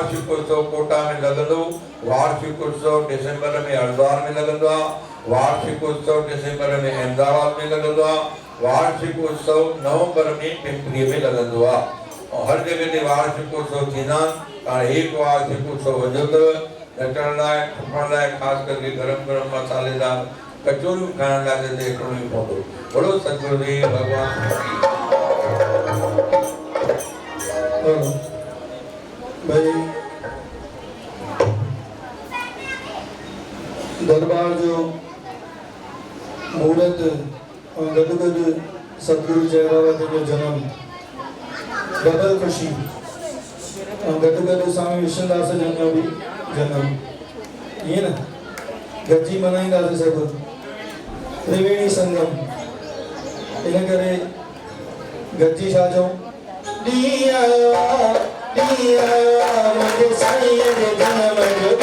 वार्षिक उत्सव कोटा में लगंदो, वार्षिक उत्सव दिसंबर में हरिद्वार में लगंदो, वार्षिक उत्सव दिसंबर में अहमदाबाद में लगंदो, वार्षिक उत्सव नवंबर में पिंपरी में लगंदो। और हर जगह ते वार्षिक उत्सव थींदा कारण एक वार्षिक उत्सव वजो नचण लाइ खपण लाइ खास करके गरम गरम मसालेदार कचौरियूं खाइण लाइ हिते हिकिड़ो ई पवंदो। बोलो सतगुरुदेव भगवान भाई दरबार जो मूर्त और गद सतगुरु जय बाबा जो जन्म डबल खुशी और गद स्वामी विष्णुदास जन जो भी जन्म ये ना गज्जी मनाईंदासीं सब त्रिवेणी संगम इन करे गज्जी छा चऊं दिया मुझे साईं जे जन्म जो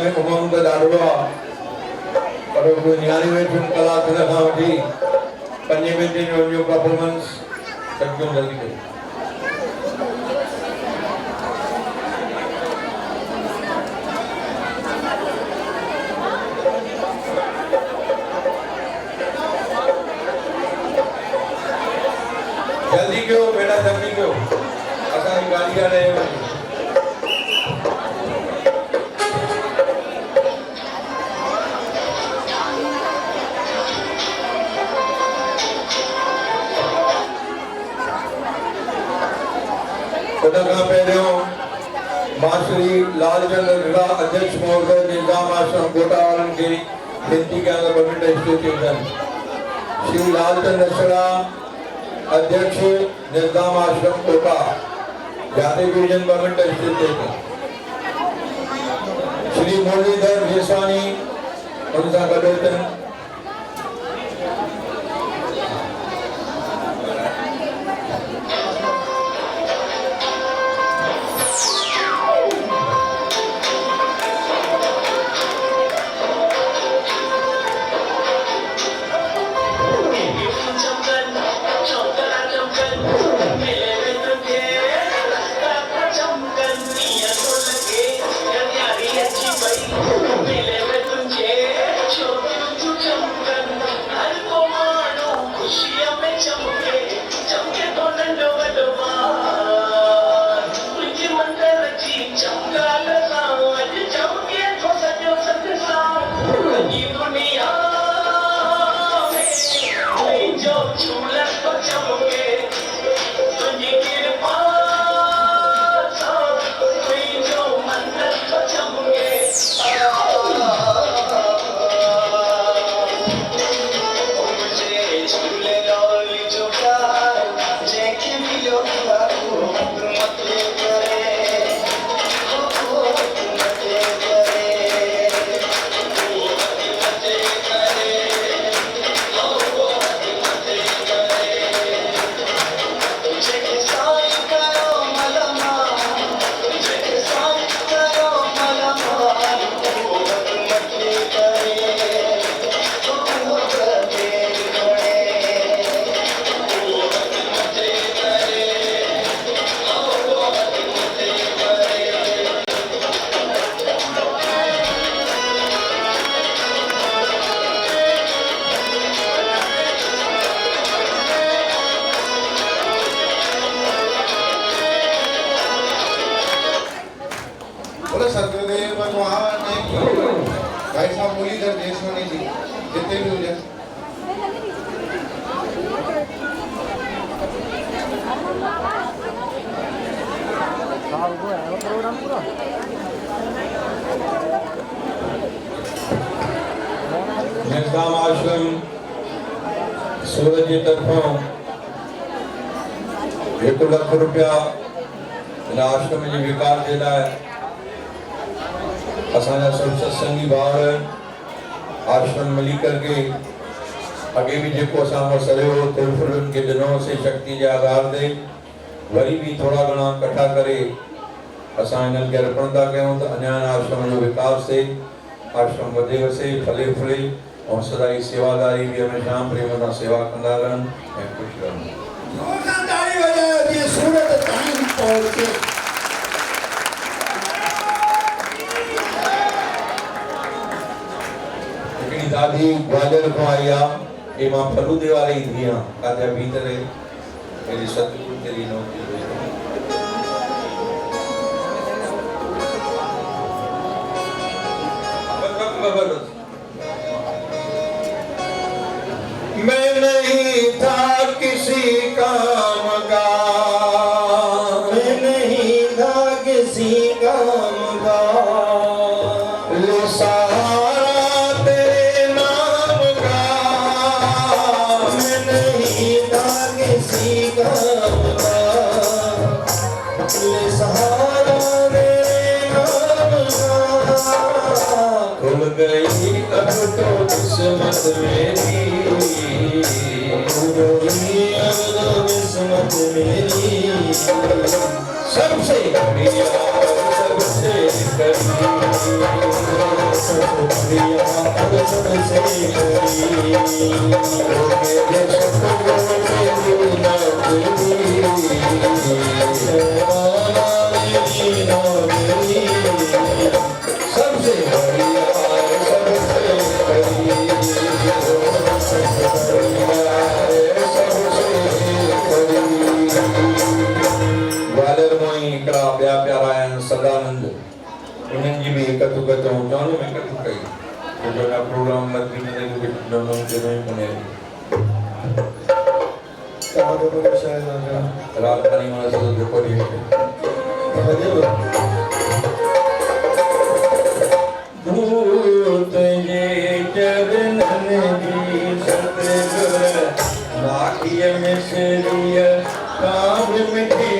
में उमंग ॾाढो आहे पर कोई नियारी में फिल्म कलाक खां वठी 5 मिंट जो परफॉर्मेंस सचो जल्दी कयो जल्दी क्यों बेटा जल्दी क्यों असांजी गाड़ी आ रही है उनखां पहिरियों मां श्री लालचंद रीड़ा अध्यक्ष महोदय निज़ाम आश्रम कोटा वारनि खे विनती कयां त 2 मिंट स्टेज ते अचनि श्री लालचंद रीड़ा अध्यक्ष निज़ाम आश्रम कोटा जाते भी हुजनि 2 मिंट स्टेज ते अचनि श्री मुरलीधर जेसवानी उन सां गॾु अचनि भाई साहब मुरलीधर जेसवानी जी जितने भी हुजनि निज़ाम आश्रम सूरत जी तरफों 1 लाख रुपया इन आश्रम जे विकास जे लाइ असांजा सब सत्संगी भावर आश्रम मिली करके अगे भी जेको असां मसलो तिरुफुरन के दिनों से शक्ति के आधार ते वरी भी थोड़ा घणा इकट्ठा करे असां इन्हनि खे अर्पण था कयूं त अञा आश्रम जो विकास थे आश्रम वधे वसे फले फुले और सदा ही सेवादारी भी हमेशा प्रेम सां सेवा कंदा रहनि ऐं ख़ुशि रहनि ताड़ी वजायो जीअं सूरत ताईं पहुचे दादी ग्वालियर को आई ये मां फलूदे वाले ही थी काजा भीतर मेरी सतगुरु तेरी नौकरी मैं नहीं था किसी काम का मैं नहीं था किसी काम का खुल गई अब तो किस्मत मेरी अब तो किस्मत मेरी सबसे प्रिया सबसे सबसे बढ़िया ग्वालियर में इकड़ा ॿिया प्यारा आहिनि सदानंद उन्हनि जी बि हिकु तुक चऊं चवनि में हिकु तुक ई जो प्रोग्राम लॻी में राजधानी में असां जेको भूत जे चरणनि जी सतगुर राखीअ में सिरिय काब मिठी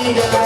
Thank you.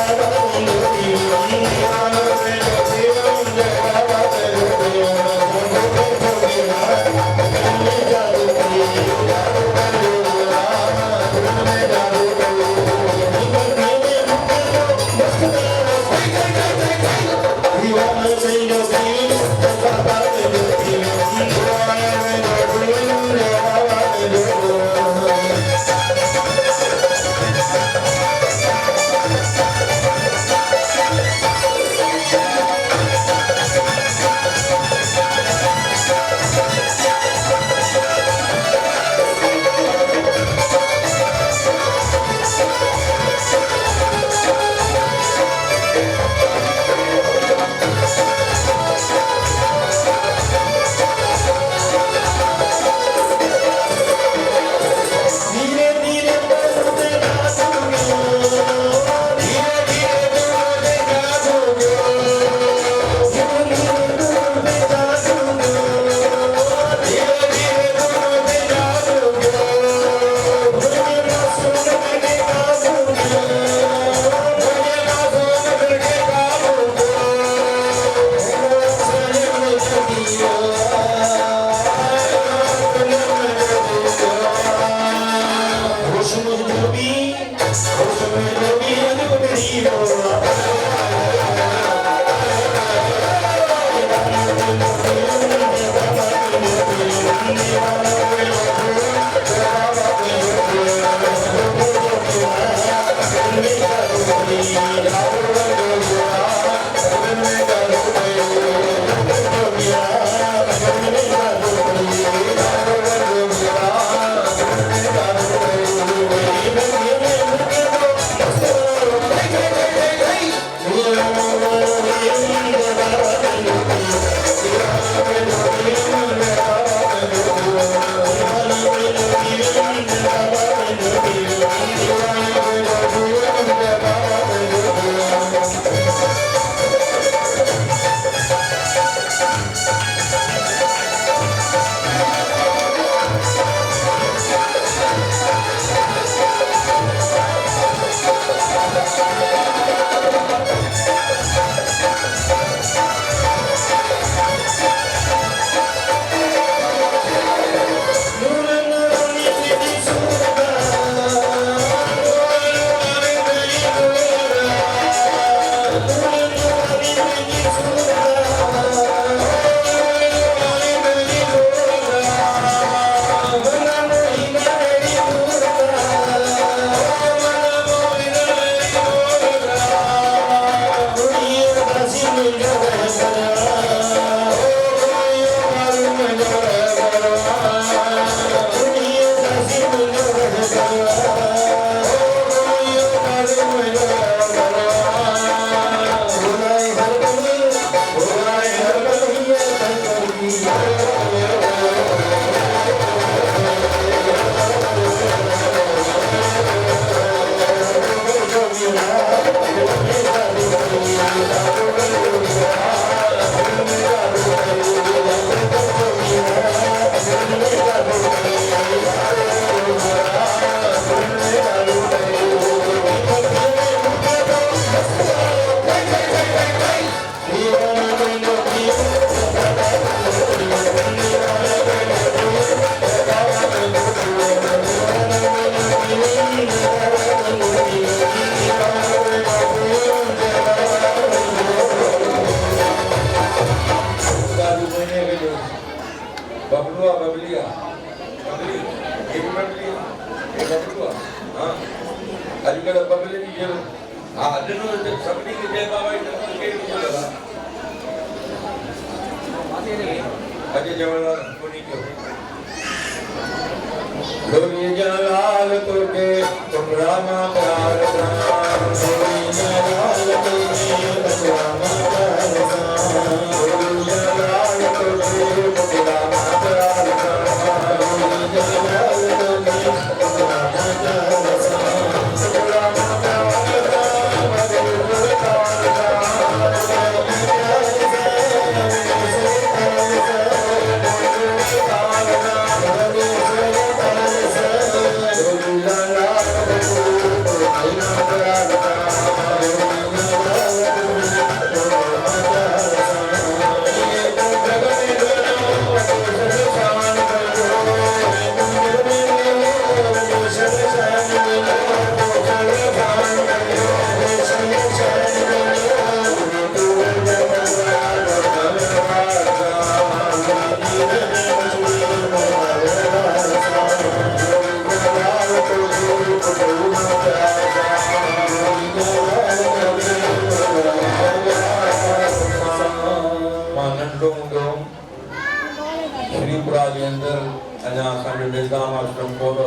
जो निज़ाम आश्रम कोन हो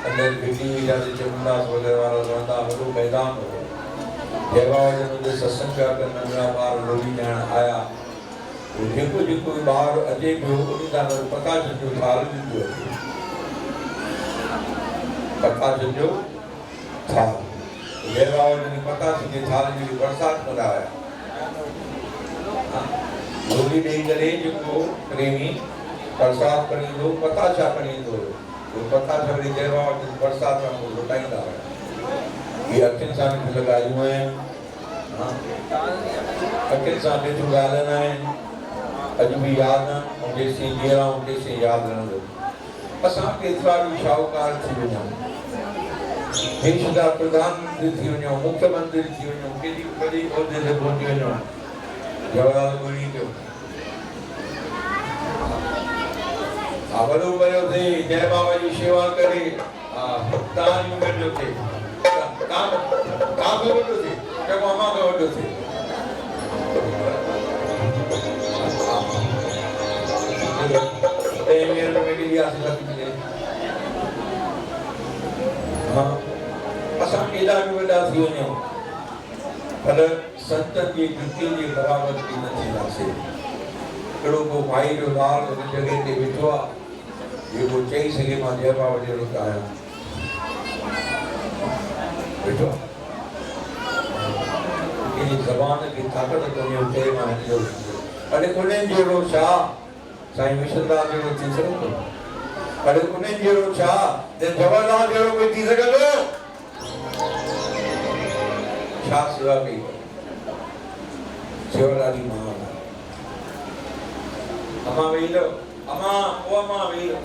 अंदर भिटी जाते चमनदास वगैरह वाला रहंदा वॾो मैदान हो जंहिं बाबा जन जो सत्संग पिया कनि नंढड़ा ॿार लोली ॾियण आया जेको जेको बि ॿार अचे पियो उन सां गॾु प्रकाश जो थाल ॾिनो अचे प्रकाश जो थाल जंहिं बाबा जन प्रकाश जे थाल जी बरसाति कंदा हुया लोली ॾेई करे जेको प्रेमी बरसाति खणी ईंदो प्रकाशा खणी ईंदो हुयो प्रकाश वरी जंहिं बाबा जन बरसाति वांगुरु लुटाईंदा हुया ये अखियुनि सां ॾिठल ॻाल्हियूं आहिनि अखियुनि सां ॾिठियूं ॻाल्हियूं आहिनि अॼु बि यादि न ऐं जेसीं जीअं तेसीं यादि रहंदो असां केतिरा बि शाहूकार थी वञूं देश जा प्रधानमंत्री थी वञूं मुख्यमंत्री थी वञूं केॾी वॾी उहिदे ते पहुची वञूं जवाहरलाल नेहरू जो वॾो वॾो थिए जय बाबा जी शेवा करे तव्हांजी उमिरि जो थिए तव्हां बि वॾो थिए चङो अमां खां वॾो थिए असां केॾा बि वॾा थी वञूं पर संतनि जी कृति जे बराबरि बि न थींदासीं अहिड़ो को भाई जो लाल हुन जॻह ते वेठो आहे जेको चई सघे मां जय बाबा जहिड़ो आहियां वेठो इन ज़बान खे ताक़त कोन्हे उते मां हिनजो अॼु उन्हनि जहिड़ो छा साईं विशनदास जहिड़ो थी सघंदो अॼु उन्हनि जहिड़ो छा जवाहरलाल जहिड़ो कोई थी सघंदो छा सेवा कई सेवादारी मां अम्मा वेही रहो अम्मा ओ अम्मा वेही रहो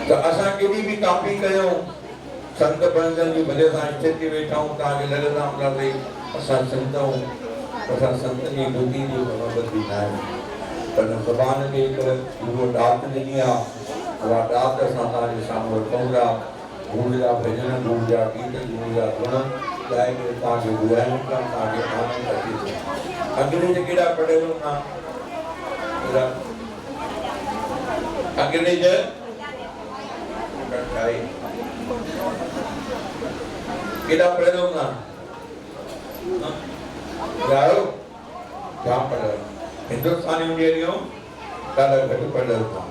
त असां केॾी बि कापी कयूं संत बणजन जी भले सां स्थिति वेठा हूं तव्हांखे लॻंदा हूंदा भई असां संत हूं असां संत जी ॿुधी जी बराबरि बि न आहे पर ज़बान खे हिकु पूरो ॾात ॾिनी आहे उहा ॾात असां तव्हांजे साम्हूं रखूं था गुरू जा भॼन गुरू जा गीत गुरू जा गुण ॻाए करे तव्हांखे ॿुधायूं था तव्हांखे आनंद अचे थो अंग्रेज केॾा पढ़ियल हूंदा अंग्रेज केॾा पढ़ियल हूंदा ॿुधायो जाम पढ़ियल हिंदुस्तानी ॾेरियूं ॾाढा घटि पढ़ियल हूंदा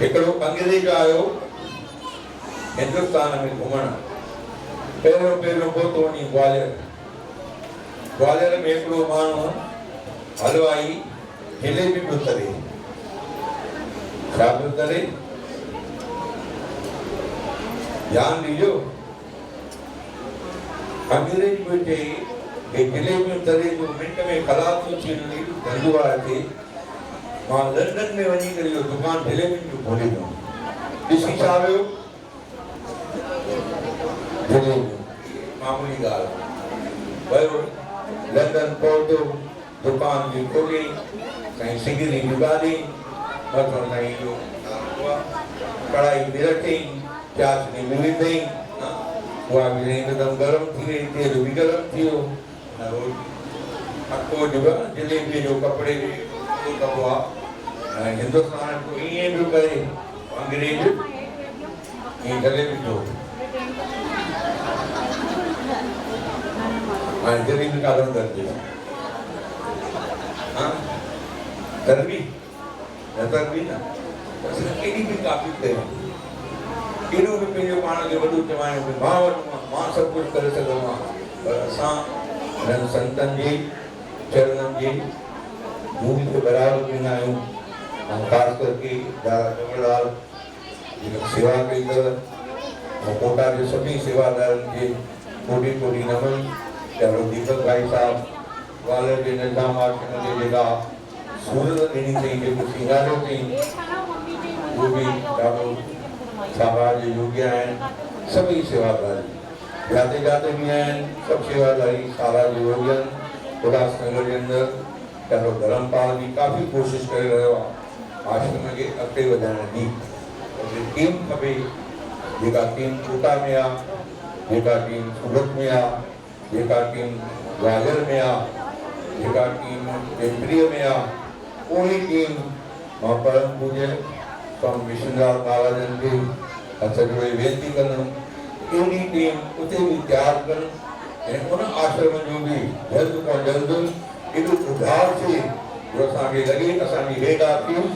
हिकिड़ो अंग्रेज आयो हिंदुस्तान में घुमण पहिरियों पहुतो वञी ग्वालियर में हिकिड़ो माण्हू हलवाई जलेबी पियो तरे छा पियो तरे ध्यानु ॾिजो अंग्रेज पियो चई कि जलेबियूं तरे जो मिंट में ख़लास थो थी वञे धंधो आहे हिते मां लंडन में वञी करे इहो दुकान जलेबियुनि जो खोले ॾिनो ॾिसी छा वियो मामूली ॻाल्हि वियो लंडन पहुतो दुकान बि खोली साईं सिंगरी बि ॻाल्हि मथां साईं जो कढ़ाई बि रखी चाशनी बि विधई उहा बि हिकदमि गरम थी वई तेल बि गरम थी वियो अटो जलेबीअ जो कपिड़े जो दॿो आहे ऐं हिंदुस्तान को ईअं पियो करे अंग्रेज ईअं जलेबी जो ऐं जलेबी का रंग दर्जे तरबी न तरबी न असां केॾी बि काफ़ी कयूं केॾो बि पंहिंजो पाण खे वॾो चवायूं की मां वॾो मां सभु कुझु करे सघंदो आहियां पर असां हिननि संतनि जी चरणनि जी भूमि खे बराबरि ॾींदा आहियूं ऐं ख़ासि करके दादा जवहरलाल जेका सेवा कई अथव ऐं कोटा जे सभी सेवादारनि खे कोटि कोटि नमन ॾाढो दीपक भाई साहब ग्वालियर जे निज़ाम आश्रम जे जेका सूरत ॾिनी अथई जेको सिंगारियो अथई उहो बि ॾाढो शाबाश योग्य आहिनि सभई सेवादारी जाते जाते बि आहिनि सभु सेवादारी शाबाश योग्य आहिनि उल्हासनगर जे अंदरि ॾाढो धर्मपाल बि काफ़ी कोशिशि करे रहियो आहे आश्रम खे अॻिते वधाइण जी टीम खपे जेका टीम कोटा में आहे जेका टीम सूरत में आहे जेका टीम ग्वालियर में आहे जेका टीम पिंपरीअ में आहे पूरी टीम परम पूज्य स्वामी विष्णुदास महाराजन की सॼो वेनती कंदुमि अहिड़ी टीम उते बि तयारु कनि ऐं उन आश्रम जो बि जल्द खां जल्द एॾो उधार थिए जो असांखे लॻे असांजी हेॾा थियूं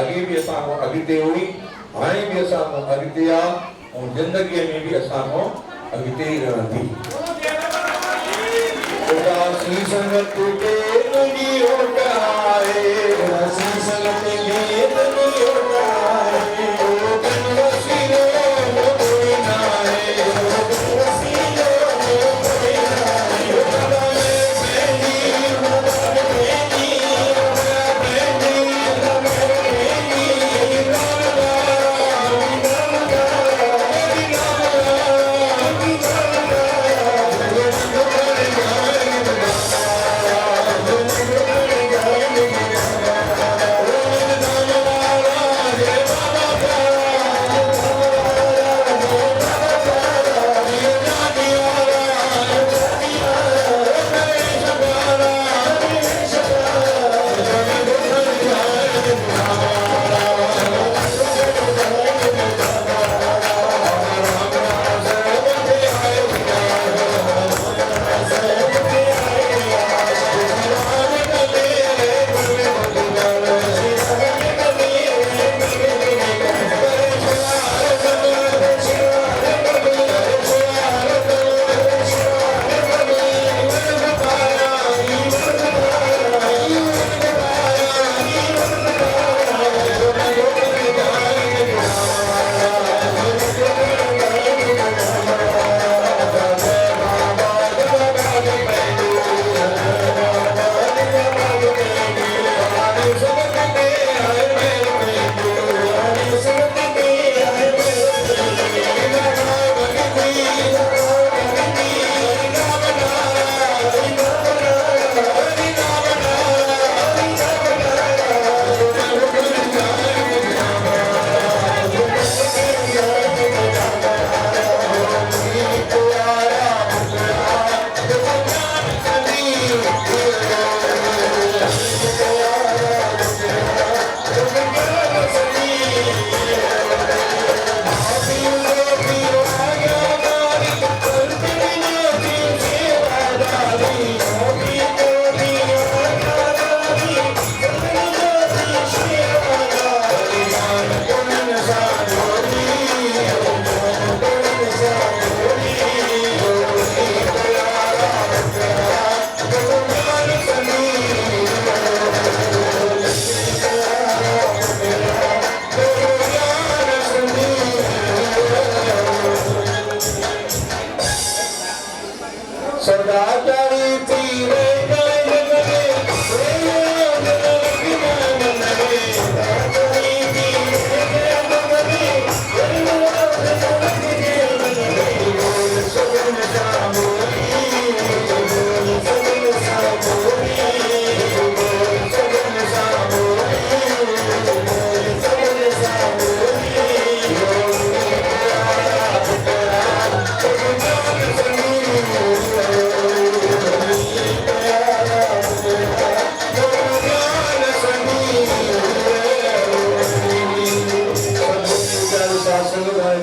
अॻे बि असां खां अॻिते हुई हाणे बि असां खां अॻिते आहे ऐं ज़िंदगीअ में बि असां खां अॻिते ई रहंदी उदासी संगत के तुझी होटाए उदासी संगत के तुझी होटाए ओ कनवसी रो कोई ना है ओ कनवसी रो कोई ना है ओ कनवे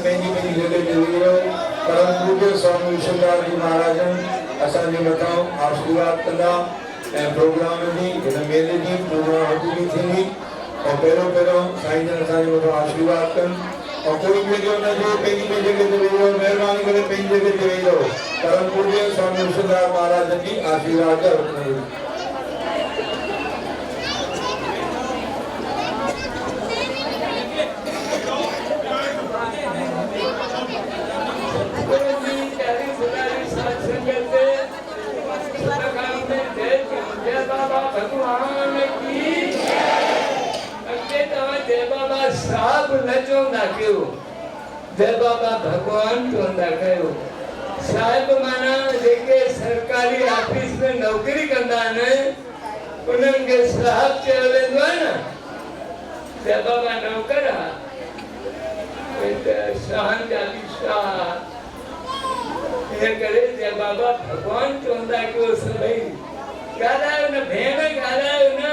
बेनी बेनी आशीर्वाद कंदा ऐं प्रोग्राम जी हिन मेले जी प्रोग्राम हज़ूरी थींदी और पहिरों साईं जन असांजे मथां आशीर्वाद कनि और कोई बि जो न जो पंहिंजी जॻह ते वेही रहो महिरबानी करे पंहिंजी जॻह ते वेही रहो परम पूज्य स्वामी विष्णुदास महाराज जी आशीर्वाद जा रखंदा साहब न चवंदा कयो जय बाबा भगवान चवंदा कयो साहिब माना जेके सरकारी ऑफिस में नौकरी कंदा आहिनि उन्हनि खे साहब चयो वेंदो आहे न जय बाबा नौकर आहे शाहनि जा बि शाह इन करे जय बाबा भगवान चवंदा कयो सभई ॻाल्हायो न भेण ॻाल्हायो न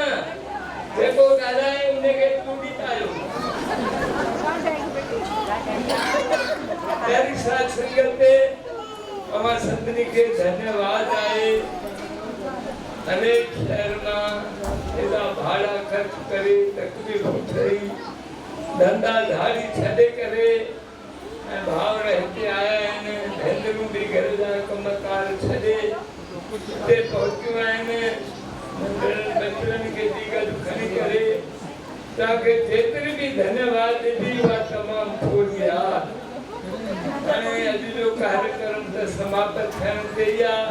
जेको ॻाल्हाए उनखे तूं ॾींदायो प्यारी साथ संगत ते अमा संतनी के धन्यवाद आए अनेक शहर में एदा भाड़ा खर्च करे तकलीफ उठाई धंधा धाड़ी छड़े करे भाव रहते आया है भेंदरू भी घर जा कमकार छड़े ते पहुंचो है बचपन के दीगा दुखनी करे ताकि जेतरी भी धन्यवाद दी वा तमाम थोड़ी गया अने अॼु जो कार्यक्रम त समाप्त थियण ते ई आहे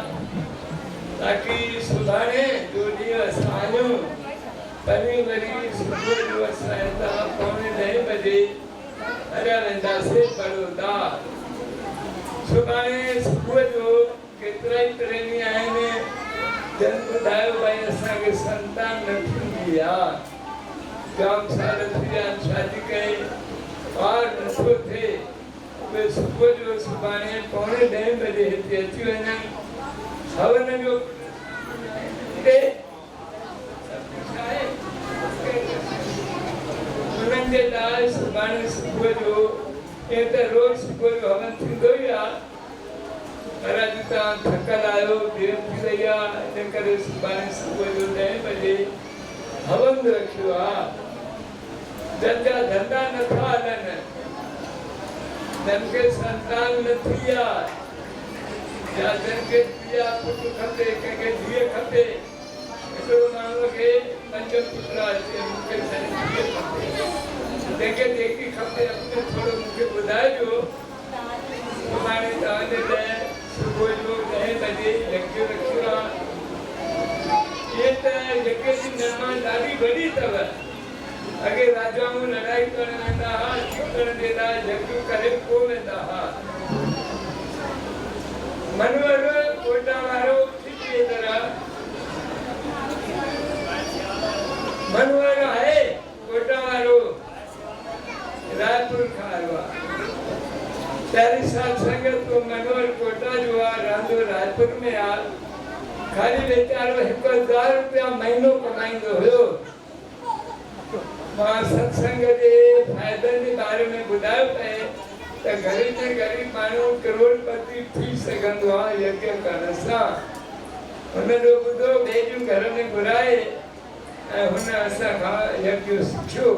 ताकि सुभाणे जो ॾींहुं असांजो वरी सुबुह जो असां हितां 9:30 बजे हलिया वेंदासीं बड़ौदा सुभाणे सुबुह जो केतिरा ई प्रेमी आहिनि जन ॿुधायो भई असांखे संतान न थींदी आहे जाम साल थी विया आहिनि शादी कई ॿार नथो थिए वे सुबह जो सुभाणे 9:30 बजे हिते अची वञनि हवन जो हिते उन्हनि जे लाइ सुभाणे सुबुह जो ईअं त रोज़ सुबुह जो हवन थींदो ई आहे पर अॼु तव्हां थकल आहियो देरि थी वई आहे इन करे सुभाणे सुबुह जो 10 बजे हवन रखियो आहे जंहिंजा धंधा नथा हलनि जंहिंखे संतान न थी आहे या जंहिंखे धीअ पुटु खपे कंहिंखे धीअ खपे हिकिड़ो माण्हूअ खे 5 पुट अचे मूंखे धीअ खपे जंहिंखे जेकी खपे अपने थोरो मूंखे ॿुधाइजो सुभाणे तव्हांजे लाइ सुबुह जो 10 बजे यज्ञ रखियो आहे इहे त यज्ञ जी महिमा ॾाढी वॾी अथव अगे राजाऊं लड़ाई करण वेंदा हा जीतण जे लाइ यज्ञ करे पोइ वेंदा हा मनवर कोटा वारो थी तरह मनवर है कोटा वारो रायपुर खारवा प्यारी साथ संगत को मनवर कोटा जो आ रांधो रायपुर में आ खाली बेचारो 1000 रुपया महीनो कमाईंदो हुयो मां सत्संग जे फ़ाइदनि जे बारे में ॿुधायो पए त ग़रीब में ग़रीब माण्हू करोड़पति थी सघंदो आहे यज्ञ करण सां हुन जो ॿुधो ॿिए जूं घर में घुराए ऐं हुन असां खां यज्ञ सिखियो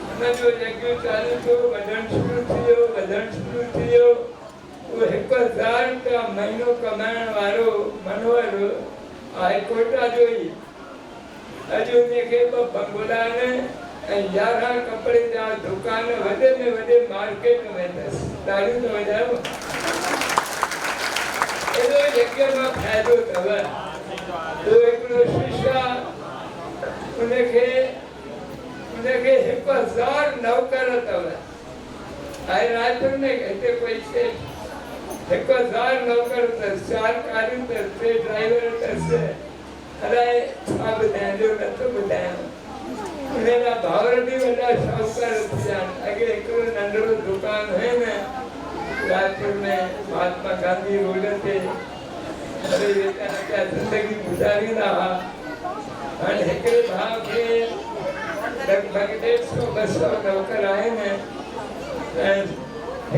हुन जो यज्ञ चालू थियो वधणु शुरू थी वियो उहो 1000 रुपया महीनो कमाइण वारो मनोहर आहे कोटा जो ई अॼु उनखे 2 बंगला आहिनि ऐं 11 कपिड़े जा दुकान वॾे में वॾे मार्केट में अथसि तारियूं त वॼायो एॾो यज्ञ मां फ़ाइदो अथव ॿियो हिकिड़ो शिष्य उनखे 1000 नौकर अथव आहे रायपुर में हिते कोई सेठ 1000 नौकर अथसि 4 कारियूं अथसि 3 ड्राइवर अथसि अलाए छा ॿुधायां जो नथो ॿुधायां उनजा भाउर बि वॾा शाहूकार थी विया आहिनि अॻे हिकिड़ो नंढिड़ो दुकान है न रायपुर में महात्मा गांधी रोड ते अरे वेचारा ज़िंदगी गुज़ारींदा हुआ हाणे हिकिड़े भाउ खे लॻभॻि 150-200 नौकर आहिनि ऐं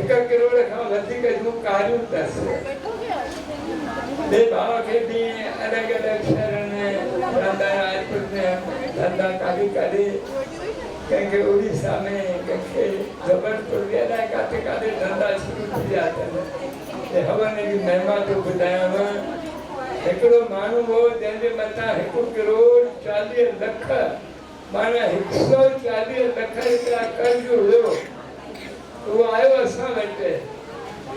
1 करोड़ खां वधीक जूं कारियूं अथसि ॿिए भाउ खे बि अलॻि शहरनि में रायपुर में धंधा काॾे कंहिंखे उड़ीसा में कंहिंखे जबलपुर में अलाए काथे धंधा शुरू थी विया अथनि हवन जी महिमा थो ॿुधायांव हिकिड़ो माण्हू हो जंहिंजे मथां 1 करोड़ 40 लख माना 140 लख रुपया कर्ज़ हुयो उहो आयो असां वटि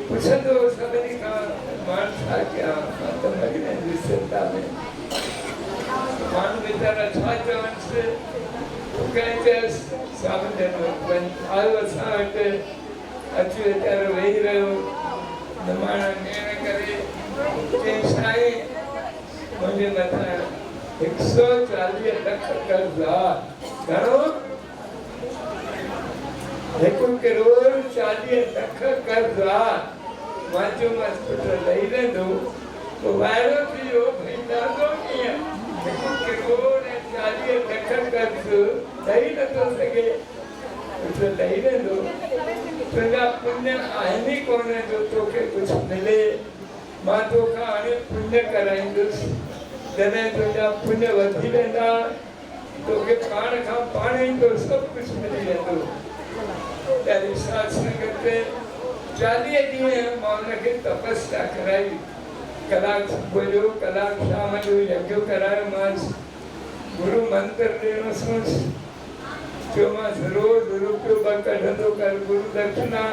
पुछंदो सभिनी खां मां छा कयां मां त मरी वेंदी चिंता में माण्हू वीचारा छा चवनिसि कंहिं चयसि स्वामी जन आयो असां वटि अची वीचारो वेही रहियो निमाणा नेण करे चई साईं मुंहिंजे मथां 140 लख कर्ज़ आहे घणो 1 करोड़ 40 लख कर्ज़ आहे मां चयोमांसि पुटु लही वेंदो पोइ वाइरो थी वियो भई ॾाढो कीअं 1 करोड़ चालीह लख कर्ज ॾेई नथो सघे तो ॾेई वेंदो तुंहिंजा पुण्य आहिनि ई कोन जो तोखे कुझु मिले मां तोखां हाणे पुण्य कराईंदुसि जॾहिं तुंहिंजा पुण्य वधी वेंदा तोखे पाण खां पाण ई तो सभु कुझु मिली वेंदो त्यारी सत्संग ते 40 ॾींहं मां हुनखे तपस्या कराई कलाक सुबुह जो कलाक शाम जो यज्ञ करायो मांसि गुरु मंत्र ॾिनोसि चयोमांसि रोज़ रुपयो ॿ कढंदो कर गुरु दक्षिणा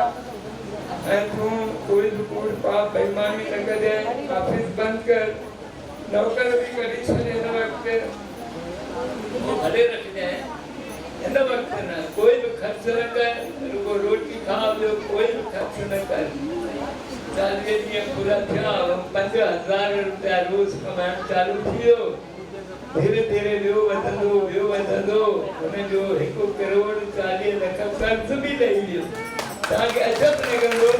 ऐं तूं कोई बि कूड़ पाप बेईमानी न कजांइ ऑफिस बंदि कर नौकर बि कढी छॾे हिन वक़्तु भले रखजांइ हिन वक़्तु न कोई बि ख़र्च न कर रुगो रोटी खा ॿियो कोई बि ख़र्च न कर 40 ॾींहं पूरा थिया 5000 रुपया रोज़ कमाइण चालू थी वियो धीरे धीरे ॿियो वधंदो हुनजो 1 करोड़ 40 लख कर्ज़ बि ॾेई वियो तव्हांखे अजब लॻंदो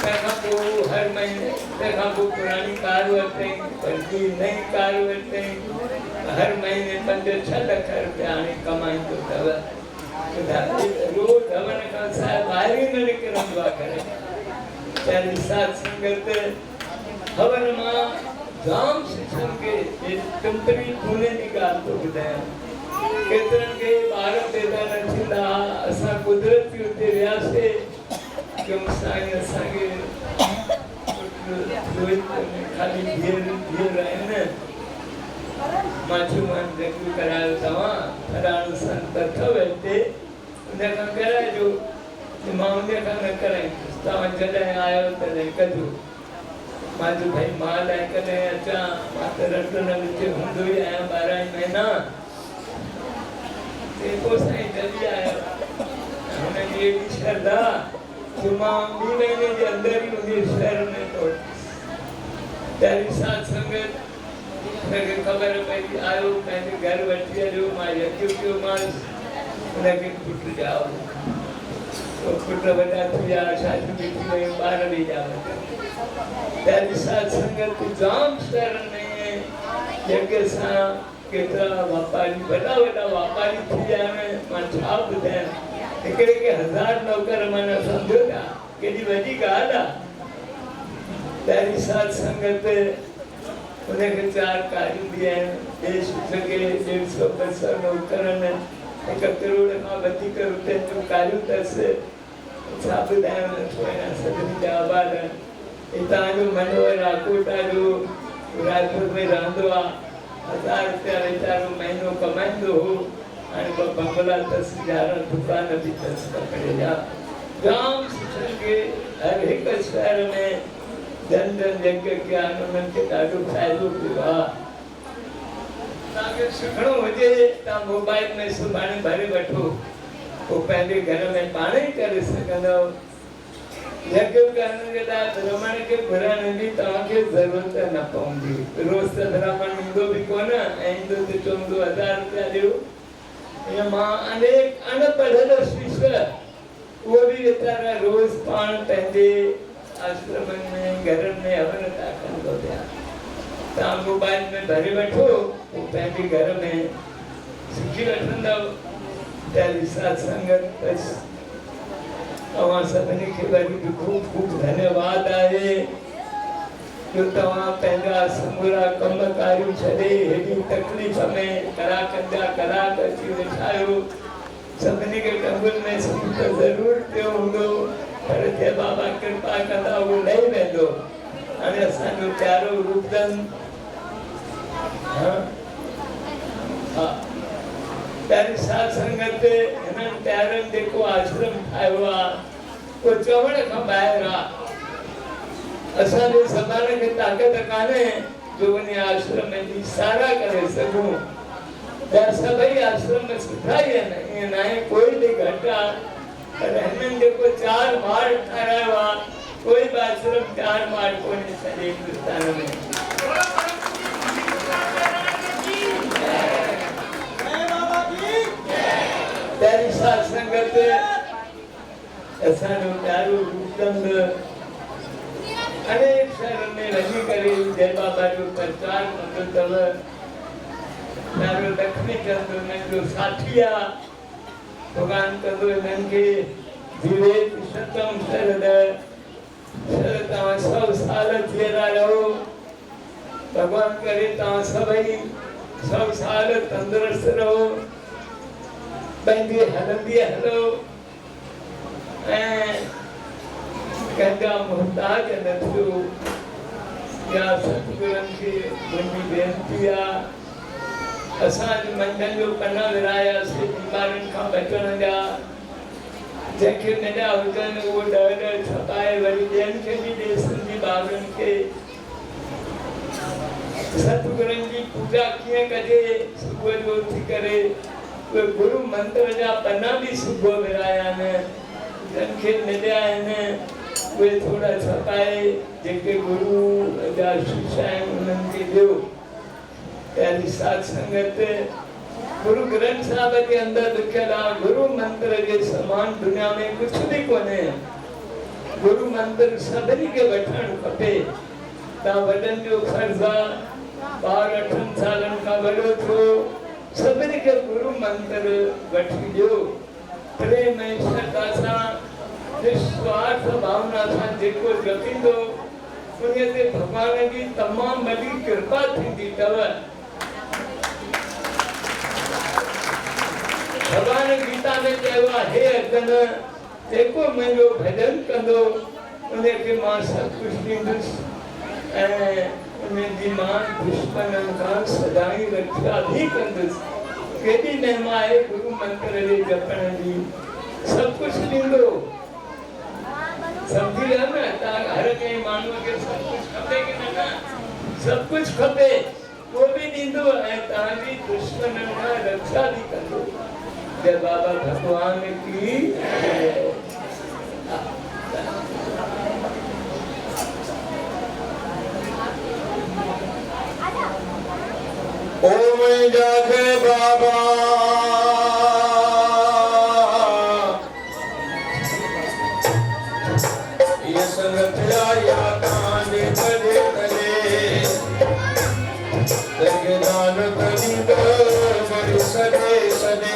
तंहिंखां पोइ हर महीने तंहिंखां पोइ पुरानी कार वरितई बल्कि नई कार वरितई हर महीने 5-6 लख रुपया हाणे कमाईंदो अथव रोज़ हवन खां सवाइ ॿाहिरि ई न निकिरंदो आहे करे पहिरीं सत्संगत हवन मां जाम सिखनि खे कंपनी पुणे जी ॻाल्हि थो ॿुधायां केतिरनि खे ॿार पैदा न थींदा असां कुदरती हुते वियासीं क्यों साईं असांखे खाली धीअर आहिनि मां चयोमांसि जेको करायो तव्हां फलाणो संत अथव हिते उनखां कराइजो मां उनखां न कराईंदुसि तव्हां जॾहिं आयो तॾहिं कजो मां चयो भाई मां लाइ कॾहिं अचां मां त रटन विच हूंदो ई आहियां 12 महीना पोइ साईं जल्दी आयो हुनजी एॾी श्रद्धा जो मां 2 महीने जे अंदरि ई उन शहर में पहुतसि पहिरीं सत्संगत हुनखे ख़बर पई आयो पंहिंजे घर वठी हलियो मां यज्ञ कयोमांसि हुनखे पुट ॼाओ पुट वॾा थी विया शादियूं बि थी वियूं ॿार बि ॼावा पहिरीं सत्संगत जाम शहर में यज्ञ सां केतिरा वापारी वॾा वापारी थी विया आहिनि मां छा ॿुधायां हिकिड़े खे 1000 नौकर माना सम्झो था केॾी वॾी ॻाल्हि आहे पहिरीं सत्संगत उनखे 4 कारियूं बि आहिनि देश सके 150-200 नौकरनि 1 करोड़ खां वधीक रुपयनि जूं कारियूं अथसि छा ॿुधायां नथो अञा सभिनी जा आभार हितां जो मनोहर आकोटा जो रायपुर में रहंदो आहे 1000 रुपया वीचारो महीनो कमाईंदो हो हाणे ॿ बंगला अथसि 11 दुकान बि अथसि कपिड़े जा जाम सिखनि खे हर हिकु शहर में जन यज्ञ कया उन्हनि खे ॾाढो फ़ाइदो पियो आहे तव्हांखे सिखणो हुजे तव्हां मोबाइल में सुभाणे भरे वठो पोइ पंहिंजे घर में पाण ई करे सघंदव यज्ञ करण जे लाइ ब्राह्मण खे घुराइण जी तव्हांखे ज़रूरत न पवंदी रोज़ त ब्राह्मण ईंदो बि कोन ऐं ईंदो त चवंदो 1000 रुपया ॾियो ईअं मां अनेक अनपढ़ियल शिष्य उहो बि वीचारा रोज़ पाण पंहिंजे आश्रमनि में घरनि में हवन था कंदो पिया तव्हां मोबाइल में भरे वठो पोइ पंहिंजे घर में सिखी वठंदव पहिरीं सत्संगत बसि तव्हां सभिनी खे वरी बि ख़ूब ख़ूब धन्यवाद आहे जो तव्हां पंहिंजा समूरा कम कारियूं छॾे हेॾी तकलीफ़ में कलाकनि जा कलाक अची वेठा आहियो सभिनी खे टंगुनि में सूर त ज़रूरु पियो हूंदो पर जे बाबा कृपा कंदा उहो ॾेई वेंदो हाणे असांजो प्यारो रूपचंद हा पहिरीं सत्संगत हिननि प्यारनि जेको आश्रम ठाहियो आहे उहो चवण खां ॿाहिरि आहे असांजे ज़बान खे ताक़त कान्हे जो वञी आश्रम जी सारा करे सघूं ॿिया सभई आश्रम सुठा ई आहिनि ईअं न आहे कोई बि घटि आहे पर हिननि जेको 4 माड़ ठाहिरायो आहे कोई बि आश्रम 4 माड़ कोन्हे सॼे हिंदुस्तान में पहिरीं सत्संगत असांजो प्यारो रूपचंद अनेक शहरनि में वञी करे जय बाबा जो प्रचार कंदो अथव नारो लक्ष्मी चंद्र ने जो साथिया भगवान कदो इनके विवेक सतम शरद शरद सब साल जीरा रहो भगवान करे ता सभई सब साल तंदुरुस्त रहो पंहिंजी हलंदी हलो ऐं कंहिंजा मुहताज न थियो या सतगुरनि खे मुंहिंजी बेनती आहे असांजे मंझंदि जो पना विरायासीं बीमारियुनि खां बचण जा जंहिंखे नंढा हुजनि उहो ॾह ॾह छपाए वरी ॿियनि खे बि ॾे सिंधी ॿारनि खे सतगुरनि जी पूजा कीअं कजे सुबुह जो उथी करे उहे गुरु मंत्र जा पना बि सुबुह विराया आहिनि जंहिंखे मिलिया आहिनि उहे थोरा छपाए जेके गुरु जा शिष्य आहिनि उन्हनि खे ॾियो पहिरीं साध संगत गुरु ग्रंथ साहिब जे अंदरि लिखियल आहे गुरु मंत्र जे समान दुनिया में कुझु बि कोन्हे गुरु मंत्र सभिनी खे वठणु खपे तव्हां वॾनि जो फर्ज़ु आहे ॿार 8 सालनि खां वॾो थियो सभिनी खे गुरु मंत्र वठी ॾियो प्रेम ऐं श्रद्धा सां निस्वार्थ भावना सां जेको जपींदो उन ते भॻवान जी तमामु वॾी कृपा थींदी अथव भॻवान गीता में चयो आहे हे अर्जुन जेको मुंहिंजो भॼन कंदो उनखे मां सभु कुझु ॾींदुसि ऐं उनजी मां दुश्मननि खां सदाई रक्षा बि कंदुसि केॾी महिमा आहे गुरु मंत्र जे जपण जी सभु कुझु ॾींदो समझी रहियो न तव्हां हर कंहिं माण्हूअ खे सभु कुझु खपे की न सभु कुझु खपे उहो बि ॾींदो ऐं तव्हांजी दुश्मननि खां रक्षा बि कंदो जय बाबा भगवान की ओम जागे बाबा ये संगत या कांड करे तले तगे दान करी बड़ी सदे सदे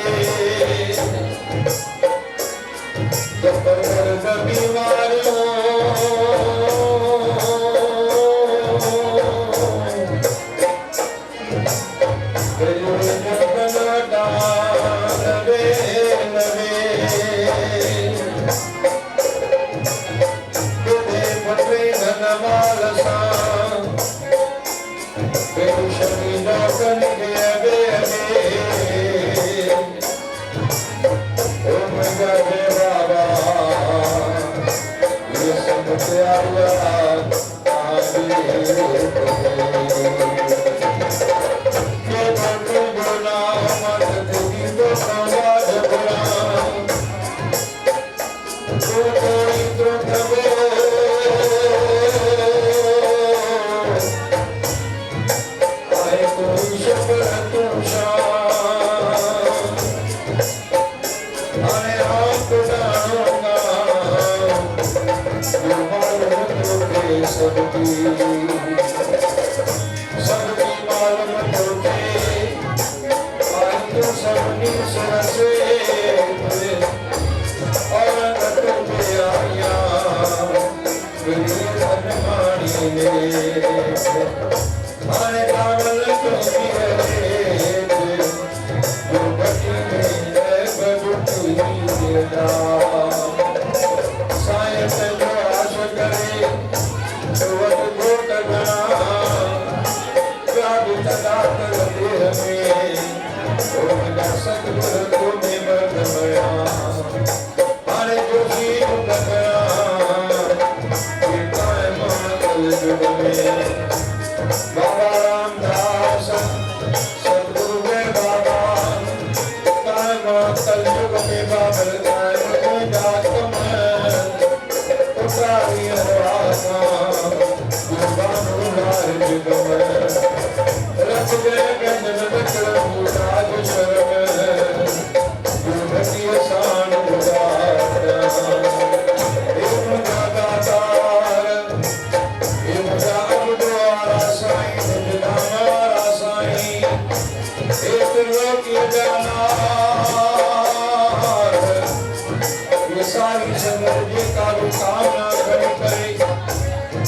पर बीमार Baba Ram Das Sadguru Shankar ji का भी कामना करे करे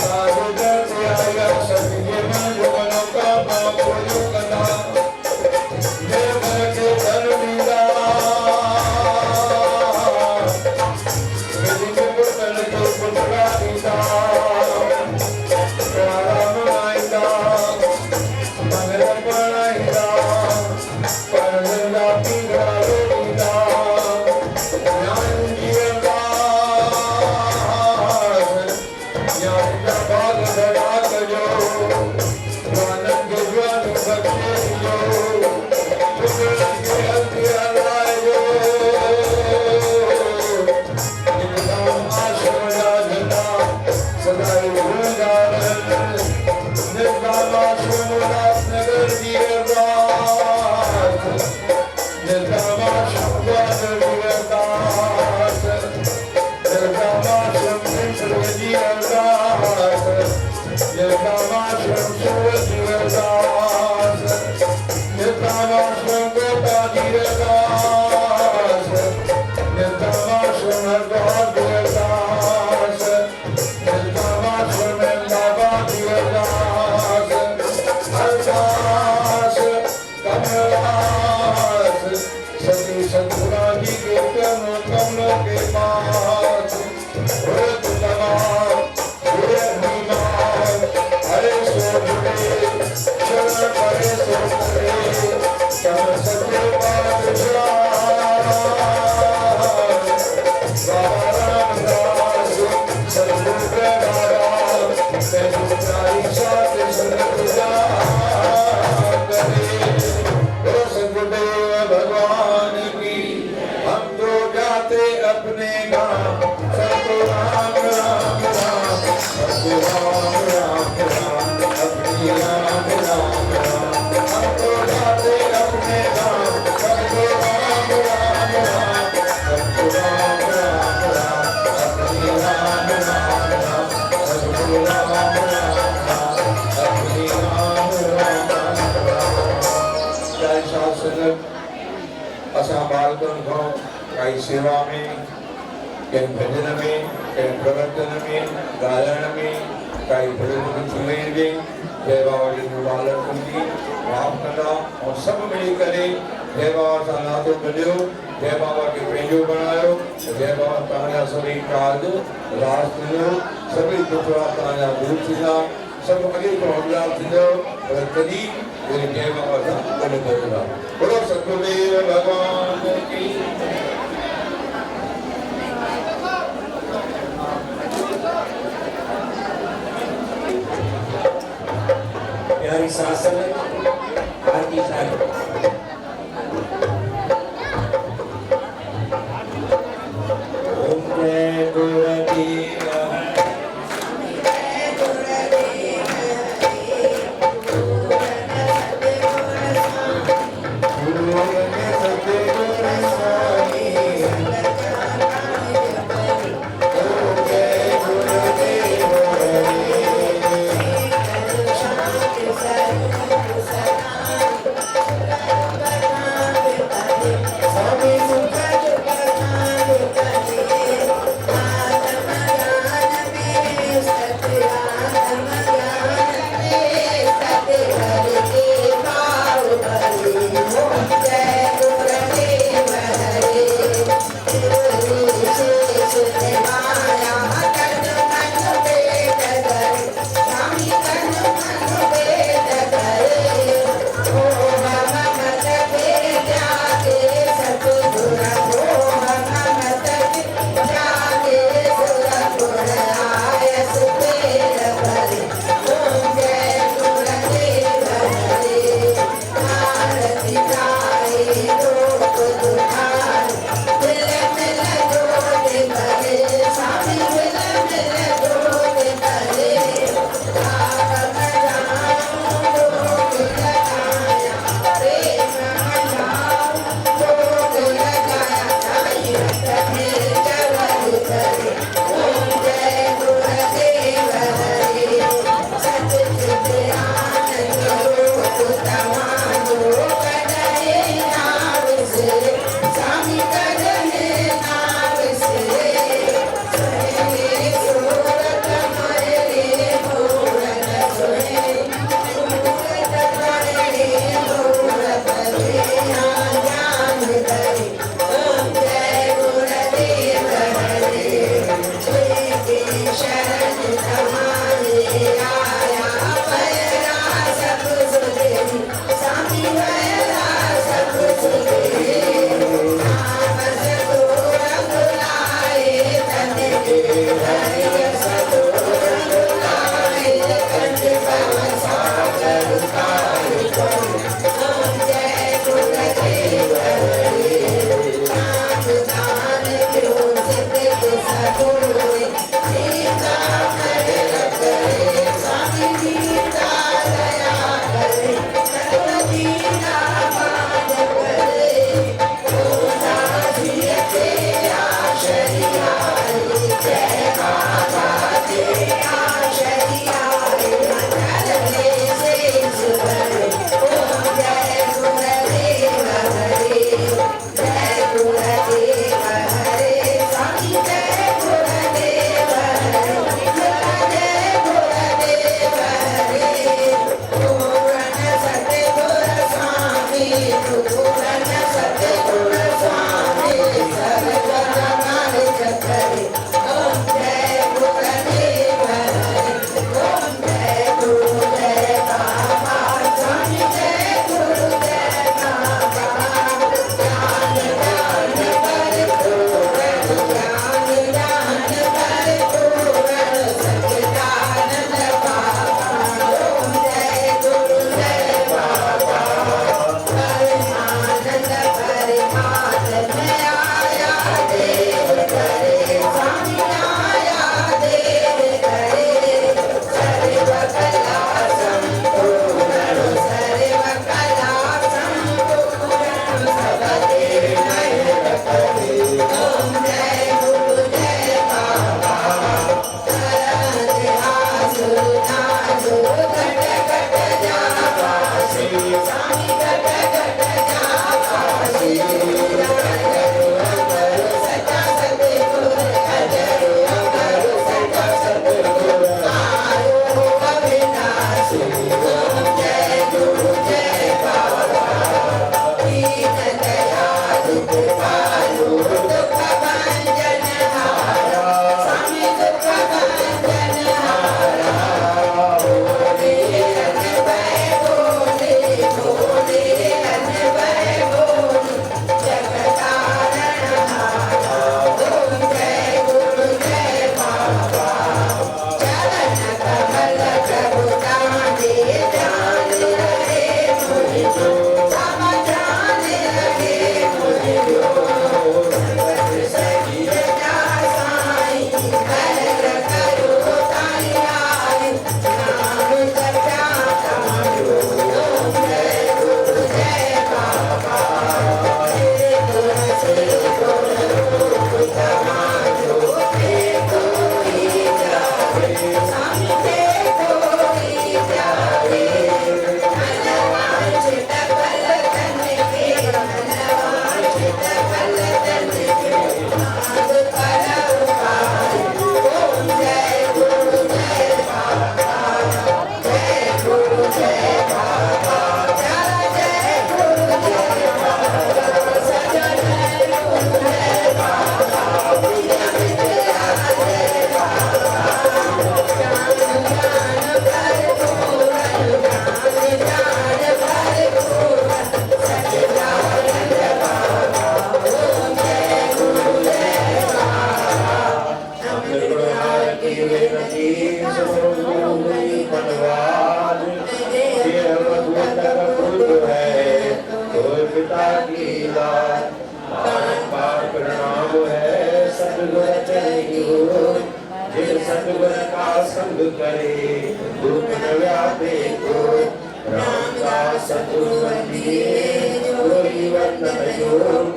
साधु दर्द आया सत्य मन जो मनोकामना पूर्ण करना जय मन के धन मीरा मेरी के पुत्र को पुत्रा दीदा राम आईदा मंगल बनाईदा परला पीरा दीदा ज्ञान जीवा ज्ञान का भाग धरा करो आनंद ज्ञान बख्शे जो पुत्र के हथियार लायो निदान आश्रम राजना सदाई गुणगान निदान आश्रम राजनगर जीवदास निदान आश्रम ग्वादर जीवदास निदान आश्रम मित्र जीवदास निदान आश्रम शिव जीवदास निदान आश्रम गोपा जीवदास निदान आश्रम हरद्वार जीवदास निदान आश्रम अहमदाबाद जीवदास हरदास कमलदास सती सतगुणा जी के कमलों के पास हे तुलमान हे हनुमान हरे सोचते शरण परे सोचते तम सत्य बादशाह बाबा रामदास सतगुरु प्रगारा तेरी साथ संगत जा करे ओ सतगुरुदेव भगवान की हम तो जाते अपने गांव सबको राम राम राम सबको राम राम राम अपनी राम राम राम हम तो जाते अपने गांव सबको राम राम राम सबको राम राम राम अपनी राम राम राम सबको राम राम राम अपनी राम राम राम जय शासक असां बालकनि खां काई सेवा में कंहिं भॼन में कंहिं प्रवचन में ॻाल्हाइण में काई भुल थी वई हुजे जय बाबा जी बालकनि जी माफ़ कंदा ऐं सभु मिली करे जय बाबा सां नातो मिलियो जय बाबा खे पंहिंजो बणायो जय बाबा तव्हांजा सभई काज रास थींदो सभई दुखड़ा तव्हांजा दूर थींदा सभु अॻे खां अॻियां थींदो पर कॾहिं उहे जय बाबा सां गॾु कंदा बोलो सतगुरुदेव भगवान की प्यारी शासन आरती साहब ओम जय गुरुदेव Thank you. निर्गुणारती विनती सुगुणी बनवाज ये अवधूत पुत्र है तो पिता की लाज बार प्रणाम है सतगुर चरणी हो जिन सतगुर का संग करे दुख न व्यापे को रामदास सतगुर दिए जोरी वंदन योग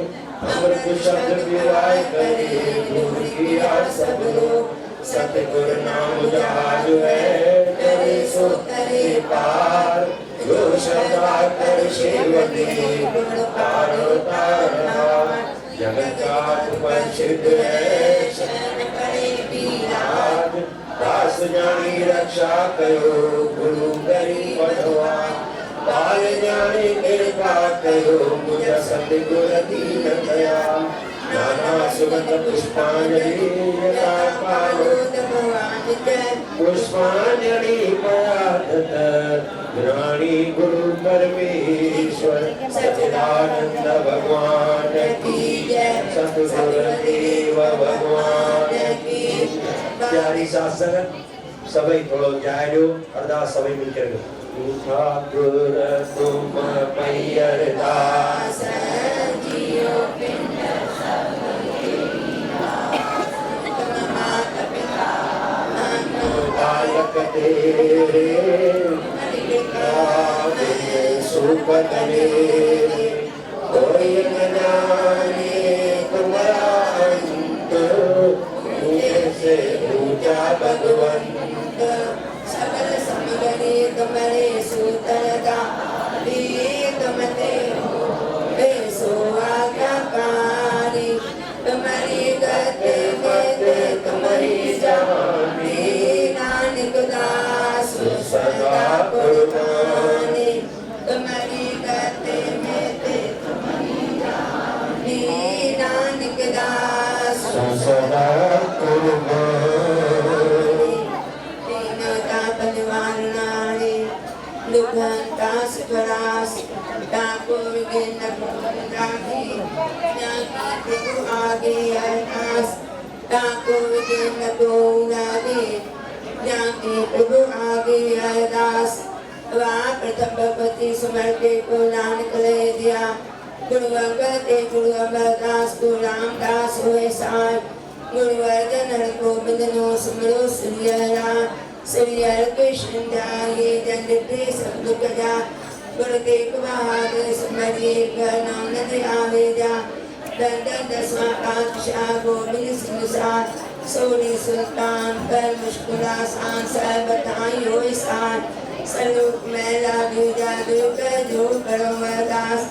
अमृत शब्द विराय करे दूर किया सब लोग सतगुर नाम जहाज है करे सो करे पार जो सदा कर सेवकी गुण पारो तारा जगत का प्रसिद्ध है शरण करे विराज दास जानी रक्षा करो गुरु करी बढ़वा बाल जाने कृपा करो मुझे सतगुर दीन दया नाना सुगंध पुष्पांजलि यथा पालो पुष्पांजलि पयादत ज्ञानी गुरु परमेश्वर सच्चिदानंद भगवान की जय सतगुर देव भगवान की प्यारी साथ संगत सभी थोड़ो जायो अरदास सभी मिलकर ठाकुर तुम पैयर दास जियो पिंड सब बालक तेरे सुपतने कोई न जाने तुम्हारा अंत से ऊंचा भगवंत सकल समगरे तुम्हारे सूतरता तुमते हो सो आज्ञाकारी तुम्हारी गति गति तुम्हारी जानी नानक दास सदा कुर्बानी तुम्हारी गति में तुम्हारी जानी नानक दास सदा कुर्बानी परिवारणारे दुखंता सुखरास ठाकुर विघ्न राखी ज्ञानी प्रभु आगे अरदास ठाकुर विघ्न को लागे ज्ञानी प्रभु आगे अरदास वहाँ प्रथम भगवती समर्पे को नानक ले दिया गुरु अंगद गुरु अमरदास गुरु रामदास हुए सार गुरु अर्जन हर गोविंद नो सिमरो श्री श्री हर कृष्ण जाए जंडे सब दुख जा गुरु के बहादुर सिमरिए घर नाम नदी आवे जा दंडन दसवां पातशाह गोविंद सिंह सार सोनी सुल्तान कर मुश्किला सान सब बताई हो सान सलोक में लागे जादू कर जो करो अरदास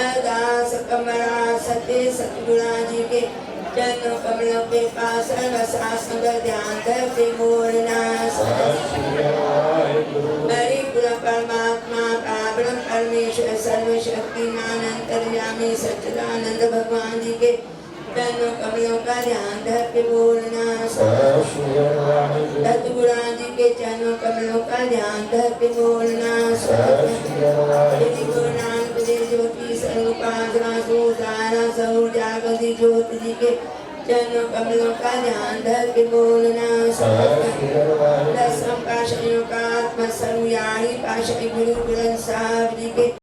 अरदास कमरा सत्य सतगुणा जी के चरणों कमलों के पास सर्वशास्त्र का ध्यान करके बोलना हरि गुरु परमात्मा का ब्रह्म परमेश्वर सर्वशक्तिमान अंतर्यामी सच्चिदानंद भगवान जी के चरणों कमलों का ध्यान करके बोलना सतगुरु जी के चरणों कमलों का ध्यान करके बोलना गुरु नानक देव ज्योति सर्वपासना सुधारा सौ जागति ज्योति जी के चरणों कमलों का ध्यान धर के बोलना दसम पाशयों का आत्मा सर्वयाही पाशय गुरु ग्रंथ साहब जी के